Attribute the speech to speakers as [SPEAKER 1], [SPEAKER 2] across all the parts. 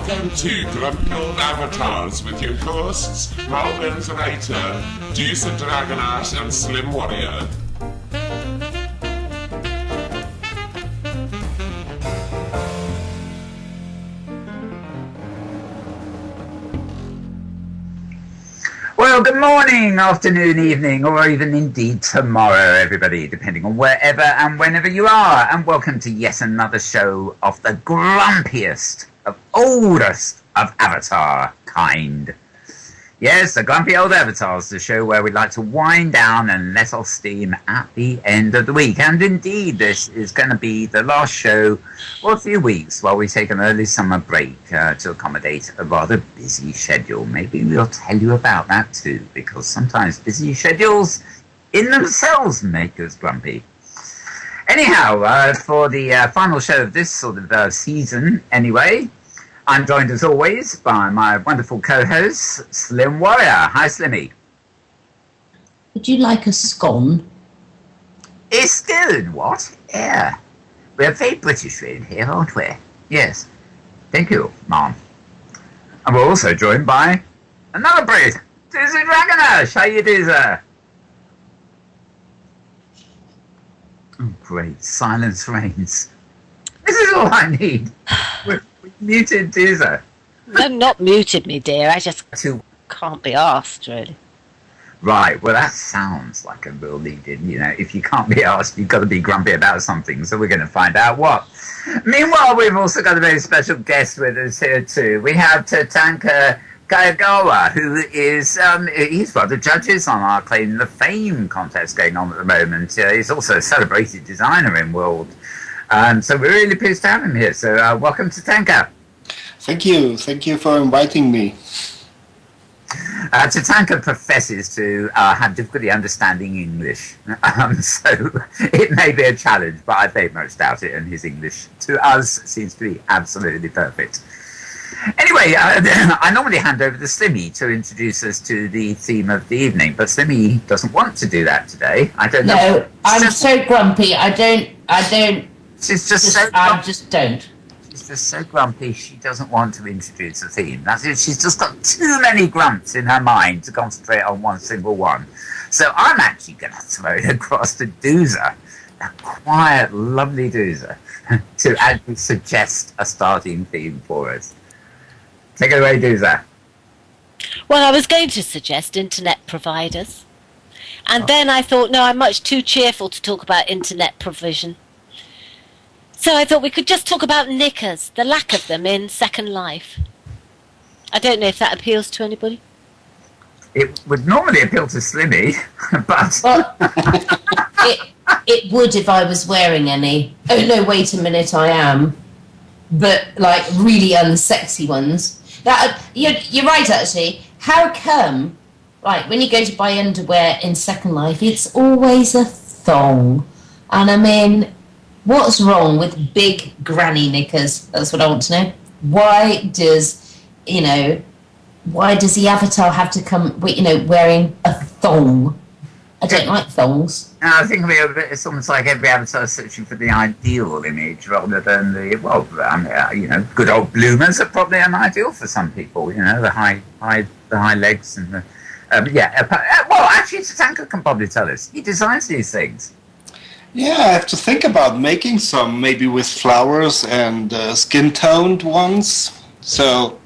[SPEAKER 1] Welcome to Grumpy Old Avatars with your hosts, Malvin Zerator, Deucer Dragonart, and Slim Warrior.
[SPEAKER 2] Well, good morning, afternoon, evening, or even indeed tomorrow, everybody, depending on wherever and whenever you are. And welcome to yet another show of the grumpiest, of oldest of Avatar kind. Yes, the Grumpy Old Avatars, the show where we like to wind down and let off steam at the end of the week. And indeed, this is going to be the last show for a few weeks while we take an early summer break to accommodate a rather busy schedule. Maybe we'll tell you about that too, because sometimes busy schedules in themselves make us grumpy. Anyhow, for the final show of this sort of season anyway, I'm joined as always by my wonderful co-host, Slim Warrior. Hi, Slimmy.
[SPEAKER 3] Would you like a scone?
[SPEAKER 2] It's good, what? Yeah. We're very British in here, aren't we? Yes. Thank you, Mom. And we're also joined by another Brit, Deucer Dragonart. How you do, sir? Oh, great. Silence reigns. This is all I need. We're muted, Deucer.
[SPEAKER 4] No, not muted me, dear. I just can't be asked, really.
[SPEAKER 2] Right, well, that sounds like a real lead-in. You know, if you can't be asked, you've got to be grumpy about something. So we're going to find out what. Meanwhile, we've also got a very special guest with us here, too. We have Tatanka Kaligawa, who is, he's one of the judges on our Claim the Fame contest going on at the moment. He's also a celebrated designer in world. So we're really pleased to have him here. So welcome to Tatanka.
[SPEAKER 5] Thank you for inviting me.
[SPEAKER 2] Tatanka professes to have difficulty understanding English, so it may be a challenge, but I very much doubt it, and his English to us seems to be absolutely perfect. Anyway, I normally hand over to Slimmy to introduce us to the theme of the evening, but Slimmy doesn't want to do that today. I don't know.
[SPEAKER 3] No, I'm so grumpy. I don't.
[SPEAKER 2] She's just so
[SPEAKER 3] I just don't.
[SPEAKER 2] She's just so grumpy, she doesn't want to introduce a theme. That's it. She's just got too many grumps in her mind to concentrate on one single one. So I'm actually going to throw it across to Deucer, a quiet, lovely Deucer, to actually suggest a starting theme for us. Take it away, Deucer.
[SPEAKER 4] Well, I was going to suggest internet providers. And then I thought, no, I'm much too cheerful to talk about internet provision. So I thought we could just talk about knickers, the lack of them in Second Life. I don't know if that appeals to anybody.
[SPEAKER 2] It would normally appeal to Slimmy, but...
[SPEAKER 3] Well, it would if I was wearing any. Oh, no, wait a minute, I am. But, like, really unsexy ones. You're right, actually. How come, right, when you go to buy underwear in Second Life, it's always a thong? And I mean... What's wrong with big granny knickers? That's what I want to know. Why does the avatar have to come, wearing a thong? I don't like thongs.
[SPEAKER 2] I think it's almost like every avatar is searching for the ideal image rather than the, good old bloomers are probably an ideal for some people, the high legs and the, well, actually, Tatanka can probably tell us. He designs these things.
[SPEAKER 5] Yeah, I have to think about making some, maybe with flowers and skin-toned ones. So,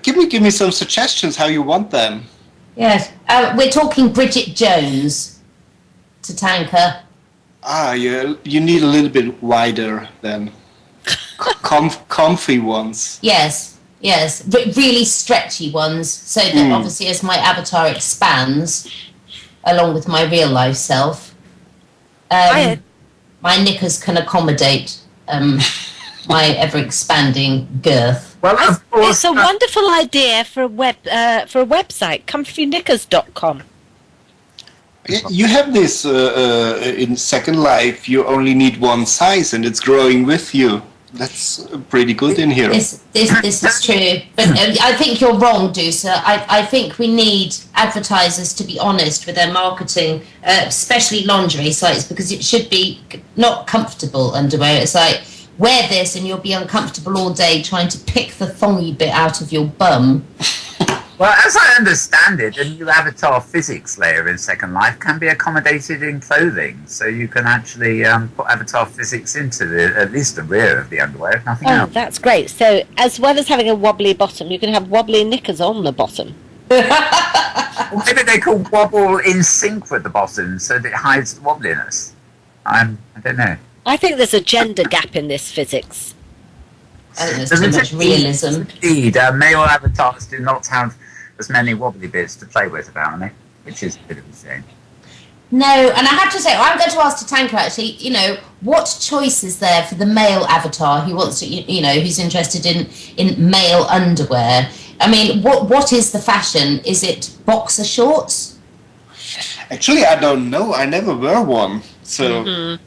[SPEAKER 5] give me some suggestions how you want them.
[SPEAKER 3] Yes, we're talking Bridget Jones, Tatanka.
[SPEAKER 5] You need a little bit wider then. Comfy ones.
[SPEAKER 3] Yes, really stretchy ones, so that obviously as my avatar expands, along with my real life self, my knickers can accommodate my ever expanding girth.
[SPEAKER 2] Well, of course,
[SPEAKER 4] it's a wonderful idea for a website, comfyknickers.com.
[SPEAKER 5] You have this in Second Life. You only need one size, and it's growing with you. That's pretty good in here.
[SPEAKER 3] This is true. But I think you're wrong, Deucer. I think we need advertisers to be honest with their marketing, especially lingerie sites, because it should be not comfortable underwear. It's like wear this and you'll be uncomfortable all day trying to pick the thongy bit out of your bum.
[SPEAKER 2] Well, as I understand it, the new avatar physics layer in Second Life can be accommodated in clothing, so you can actually put avatar physics into at least the rear of the underwear, if nothing else.
[SPEAKER 4] That's great. So as well as having a wobbly bottom, you can have wobbly knickers on the bottom.
[SPEAKER 2] Well, maybe they could wobble in sync with the bottom so that it hides the wobbliness. I don't know.
[SPEAKER 4] I think there's a gender gap in this physics.
[SPEAKER 3] I think there's too much realism.
[SPEAKER 2] Indeed, male avatars do not have as many wobbly bits to play with, apparently, which is a bit of a shame.
[SPEAKER 3] No, and I have to say, I'm going to ask Tatanka actually, what choice is there for the male avatar who wants to, who's interested in male underwear? I mean, what is the fashion? Is it boxer shorts?
[SPEAKER 5] Actually, I don't know. I never wear one, so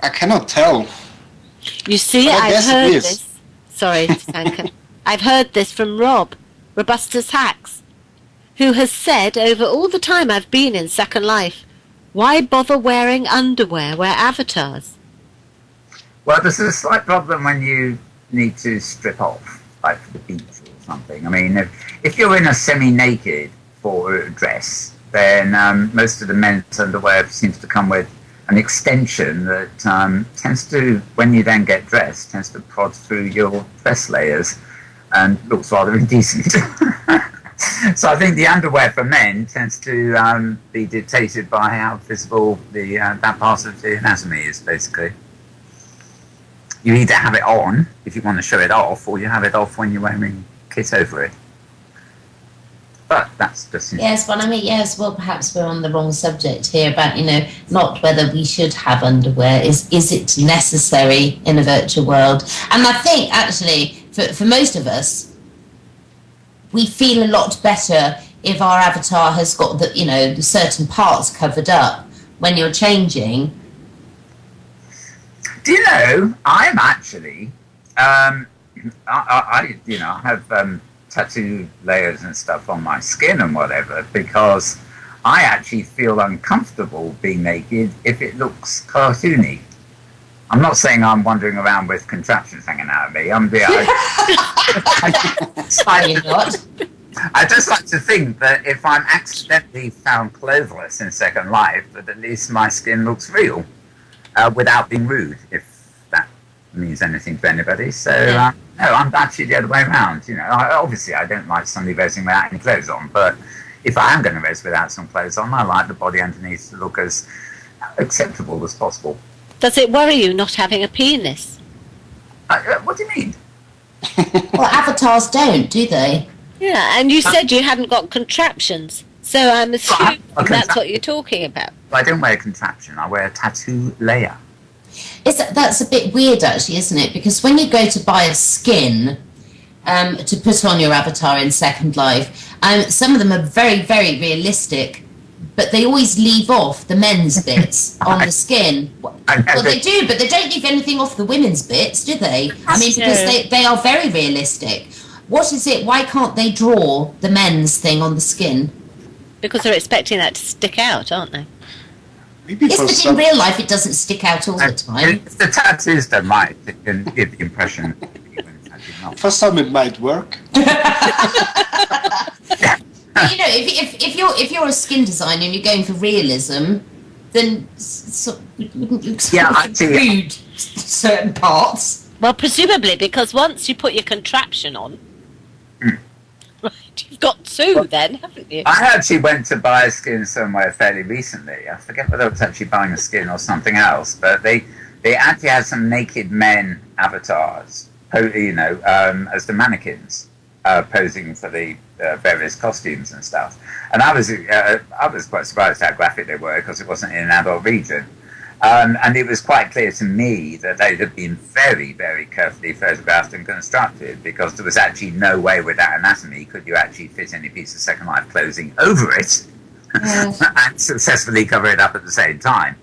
[SPEAKER 5] I cannot tell.
[SPEAKER 4] You see, I've heard this. Sorry, Tatanka. I've heard this from Robustus Hacks, who has said over all the time I've been in Second Life, why bother wearing underwear? Wear avatars.
[SPEAKER 2] Well, there's a slight problem when you need to strip off, like for the beach or something. I mean, if you're in a semi-naked for a dress, then most of the men's underwear seems to come with an extension that tends to, when you then get dressed, tends to prod through your dress layers and looks rather indecent. So I think the underwear for men tends to be dictated by how visible that part of the anatomy is, basically. You either have it on, if you want to show it off, or you have it off when you're wearing kit over it. But that's just...
[SPEAKER 3] Yes, but I mean, well, perhaps we're on the wrong subject here about, not whether we should have underwear. Is it necessary in a virtual world? And I think, actually, for most of us, we feel a lot better if our avatar has got the certain parts covered up when you're changing.
[SPEAKER 2] Do you know, I'm actually, I have tattoo layers and stuff on my skin and whatever, because I actually feel uncomfortable being naked if it looks cartoony. I'm not saying I'm wandering around with contraptions hanging out of me. I just like to think that if I'm accidentally found clothless in Second Life, that at least my skin looks real, without being rude, if that means anything to anybody. So, no, I'm actually the other way around. Obviously I don't like suddenly resing without any clothes on, but if I am going to res without some clothes on, I like the body underneath to look as acceptable as possible.
[SPEAKER 4] Does it worry you not having a penis?
[SPEAKER 2] What do you mean?
[SPEAKER 3] Well, avatars don't, do they?
[SPEAKER 4] Yeah, and you said you hadn't got contraptions, so I'm assuming that's what you're talking about.
[SPEAKER 2] I don't wear a contraption, I wear a tattoo layer.
[SPEAKER 3] That's a bit weird, actually, isn't it? Because when you go to buy a skin to put on your avatar in Second Life, some of them are very, very realistic, but they always leave off the men's bits on the skin. Well, they do, but they don't leave anything off the women's bits, do they? I mean, because they are very realistic. What is it? Why can't they draw the men's thing on the skin?
[SPEAKER 4] Because they're expecting that to stick out, aren't they?
[SPEAKER 5] Maybe
[SPEAKER 3] yes, but in real life it doesn't stick out all the time.
[SPEAKER 2] If the tattoos don't might, it can give the impression.
[SPEAKER 5] For some it might work.
[SPEAKER 3] But, if you're a skin designer and you're going for realism, then rude certain parts.
[SPEAKER 4] Well, presumably, because once you put your contraption on, right, you've got two then, haven't you?
[SPEAKER 2] I actually went to buy a skin somewhere fairly recently. I forget whether I was actually buying a skin or something else, but they actually had some naked men avatars, as the mannequins, posing for the various costumes and stuff. And I was quite surprised how graphic they were, because it wasn't in an adult region. And it was quite clear to me that they had been very, very carefully photographed and constructed, because there was actually no way with that anatomy could you actually fit any piece of Second Life clothing over it and successfully cover it up at the same time.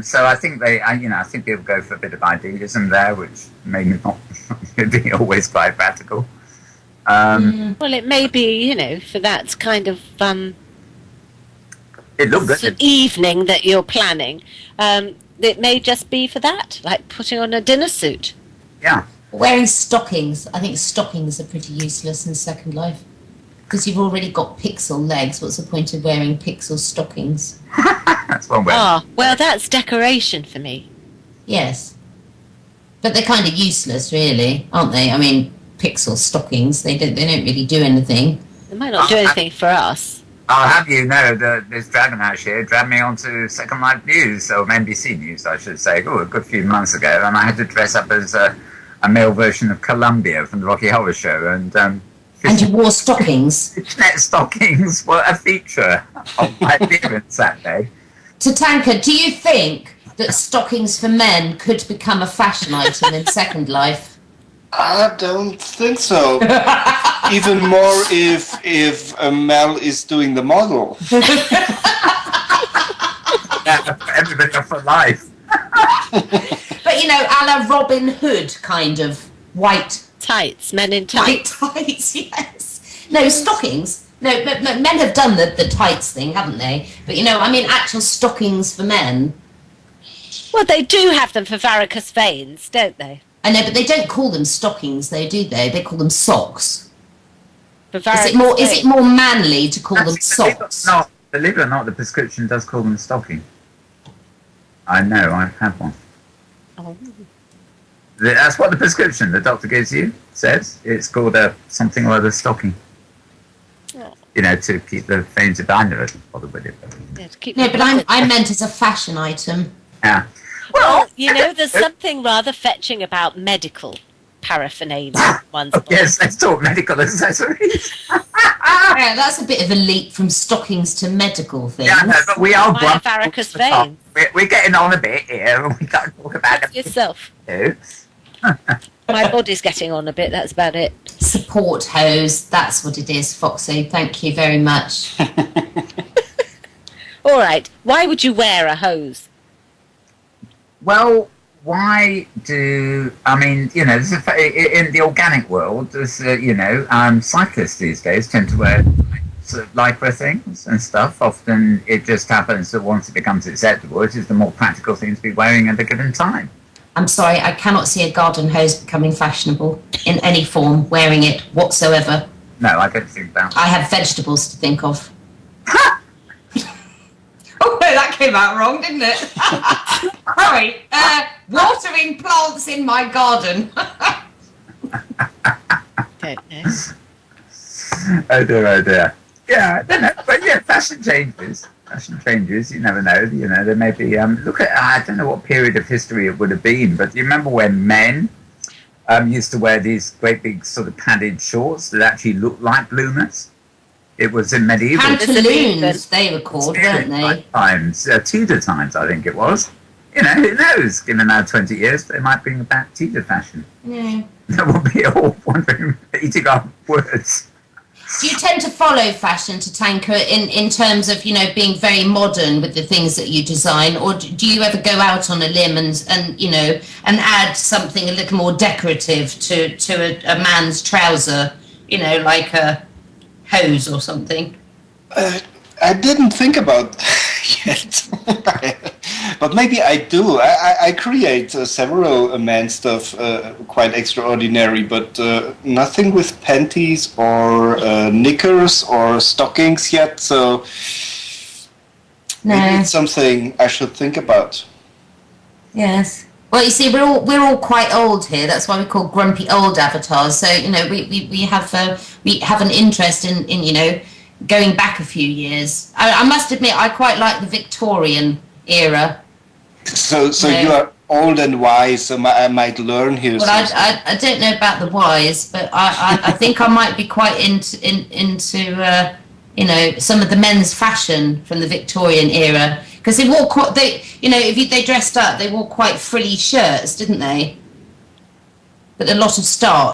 [SPEAKER 2] So I think I think people go for a bit of idealism there, which maybe not be always quite practical.
[SPEAKER 4] Well, it may be, for that kind of
[SPEAKER 2] it looked good.
[SPEAKER 4] evening that you're planning. it may just be for that, like putting on a dinner suit.
[SPEAKER 2] Yeah.
[SPEAKER 3] Wearing stockings. I think stockings are pretty useless in Second Life. Because you've already got pixel legs. What's the point of wearing pixel stockings?
[SPEAKER 2] That's one way.
[SPEAKER 4] Well, that's decoration for me.
[SPEAKER 3] Yes. But they're kind of useless, really, aren't they? I mean, pixel stockings, they don't really do anything.
[SPEAKER 4] It might not do anything for us.
[SPEAKER 2] I'll have you know that this Dragon Ash here dragged me onto Second Life News, or NBC News, I should say, a good few months ago, and I had to dress up as a male version of Columbia from the Rocky Horror Show, and
[SPEAKER 3] you wore stockings?
[SPEAKER 2] fishnet stockings were a feature of my appearance that day.
[SPEAKER 3] Tatanka, do you think that stockings for men could become a fashion item in Second Life?
[SPEAKER 5] I don't think so. Even more if Mel is doing the model.
[SPEAKER 2] Everybody for life.
[SPEAKER 3] But, you know, a la Robin Hood, kind of white
[SPEAKER 4] Tights, men in tights.
[SPEAKER 3] white tights, yes. No, stockings. No, but men have done the tights thing, haven't they? But, you know, I mean, actual stockings for men.
[SPEAKER 4] Well, they do have them for varicose veins, don't they?
[SPEAKER 3] I know, but they don't call them stockings, though, do they? They call them socks.
[SPEAKER 4] For
[SPEAKER 3] Is
[SPEAKER 4] varicose
[SPEAKER 3] it more manly to call them socks?
[SPEAKER 2] Believe it or not, the prescription does call them stocking. I know, I've had one.
[SPEAKER 4] Oh.
[SPEAKER 2] That's what the prescription the doctor gives you says. It's called something or other stocking.
[SPEAKER 4] Oh.
[SPEAKER 2] You know, to keep the veins of under bother with it.
[SPEAKER 4] Yeah, to keep
[SPEAKER 3] No,
[SPEAKER 4] them
[SPEAKER 3] but
[SPEAKER 4] covered.
[SPEAKER 3] I meant as a fashion item.
[SPEAKER 2] Yeah.
[SPEAKER 4] Well, you know, there's something rather fetching about medical paraphernalia.
[SPEAKER 2] Yes, let's talk medical accessories.
[SPEAKER 3] Yeah, that's a bit of a leap from stockings to medical things.
[SPEAKER 2] Yeah, no, but we are
[SPEAKER 4] Why varicose veins?
[SPEAKER 2] We're getting on a bit here, and we can't talk about it
[SPEAKER 4] Yourself.
[SPEAKER 2] too.
[SPEAKER 4] My body's getting on a bit, that's about it.
[SPEAKER 3] Support hose, that's what it is, Foxy. Thank you very much.
[SPEAKER 4] All right, why would you wear a hose?
[SPEAKER 2] Well, why do I mean? You know, in the organic world, there's cyclists these days tend to wear sort of lycra things and stuff. Often, it just happens that once it becomes acceptable, it is the more practical thing to be wearing at a given time.
[SPEAKER 3] I'm sorry, I cannot see a garden hose becoming fashionable in any form, wearing it whatsoever.
[SPEAKER 2] No, I don't think that.
[SPEAKER 3] I have vegetables to think of. Oh, no, that came out wrong, didn't it? Sorry. Watering plants in my garden.
[SPEAKER 4] Don't know.
[SPEAKER 2] Oh dear. Yeah, I don't know. But yeah, fashion changes. You never know. You know, there may be. Look at. I don't know what period of history it would have been, but do you remember when men used to wear these great big sort of padded shorts that actually looked like bloomers? It was in medieval
[SPEAKER 3] Pantaloons, they were called, weren't they?
[SPEAKER 2] times, Tudor times, I think it was. You know, who knows? Given our 20 years, they might bring back Tudor fashion.
[SPEAKER 3] Yeah.
[SPEAKER 2] That would be all wondering, eating our words.
[SPEAKER 3] Do you tend to follow fashion, Tatanka, in terms of, you know, being very modern with the things that you design, or do you ever go out on a limb and you know, and add something a little more decorative to a man's trouser, you know, like a hose or something?
[SPEAKER 5] I didn't think about yet, but maybe I do. I create several man stuff quite extraordinary, but nothing with panties or knickers or stockings yet. So maybe it's something I should think about.
[SPEAKER 3] Yes. Well, you see, we're all quite old here. That's why we call grumpy old avatars. So you know, we have an interest in you know, going back a few years. I must admit, I quite like the Victorian era.
[SPEAKER 5] So you are old and wise, so I might learn here.
[SPEAKER 3] Well, I don't know about the wise, but I think I might be quite into you know, some of the men's fashion from the Victorian era, because they wore they dressed up, they wore quite frilly shirts, didn't they? But a lot of starch.